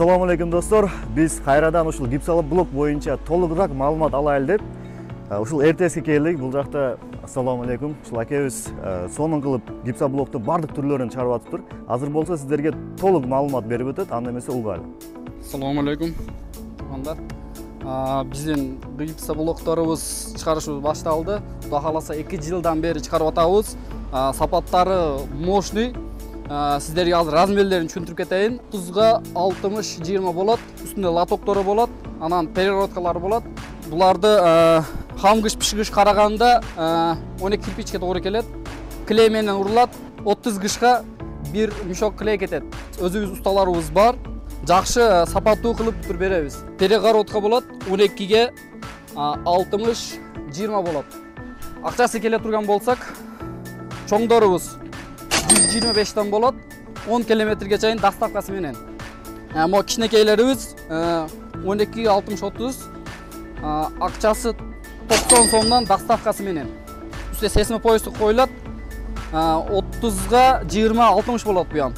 Assalamu alaikum достор. Biz кайрадан ушул гипсоблок боюнча толугураак маалымат алайлы деп ушул РТСке келдик. Бул жакта ассаламу алейкум. Ушул акебиз сонун кылып гипсоблоктун бардык түрлөрүн чыгарып атыптыр. Азыр болсо сиздерге толук маалымат берип өтөт. Анда эмесе угайлы. Ассаламу алейкум. Анда биздин гипсоблокторубуз чыгарышыбыз башталды. Кудай кааласа 2 жылдан бери чыгарып атабыз. Сапаттары мощный. Сиздерге азыр размерлерин түшүндүрүп кетейин. 30га 60-20 болот. Үстүндө лотоктору болот. Анан перегородкалары болот. Буларды хамгыш пишигиш караганда 12 кирпичке туура келет. Клей менен урулат. 30 гышка бир мешок клей кетет. Өзүбүз усталарыбыз бар. Жакшы сапаттуу кылып тур беребиз. Перегородка болот. 12ге 60-20 болот. Акчасы келе турган болсак, чоңдорубуз 125 болот. 10 километрге чейин доставкасы менен. Мо кичинекейлерибиз 12 60-30 акчасы 90 сомдон доставкасы менен. Үстүнө сесме поездту коюлат. 30га 20-60 болот буян.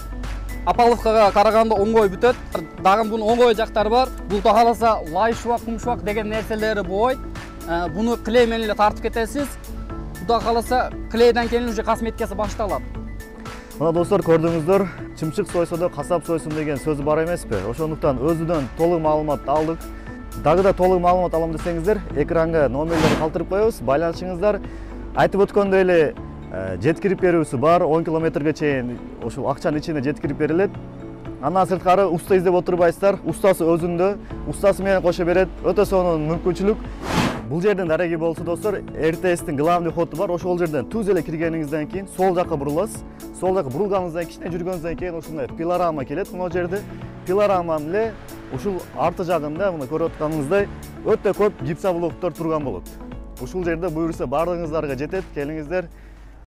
Апаловкага караганда оңгой бүтөт. Дагы бунун оңгой жактары бар. Бул кааласа лай шубак, кум шубак деген нерселери болбойт. Буну клей менен эле тартып кетесиз. Кудай кааласа клейден кийин уже косметикасы башталат. Мына достор, көрдүңүздөр, чымчык сойсо да касап сойсун деген сөзү бар эмеспи? Ошондуктан өзүдөн толук маалымат алдык. Дагы да толук маалымат алам десеңиздер, экранга номерлерди калтырып коебуз, байланышыңыздар. Айтып өткөндөй эле жеткирип берүүсү бар, 10 километрге чейин ошол акчанын ичине жеткирип берилет. Андан сырткары уста издеп отурбайсыздар, устасы өзүндө, устасы менен кошо берет. Өтө сонун мүмкүнчүлүк. Бул жерден дареги болсо достор, РТСтин главный ходу бар. Ошол жерден түз эле киргениңизден кийин сол жакка буруласыз. Сол жакка бурулганыңыздан кичине жүргөнүздөн кийин ушундай пилорама келет. Мына жерде пилораманын эле ушул арты жагында мына көрүп атканыңыздай өтө көп гипсоблоктор турган болот. Ушул жерде буюрса бардыгыңыздарга жетет. Келиңиздер.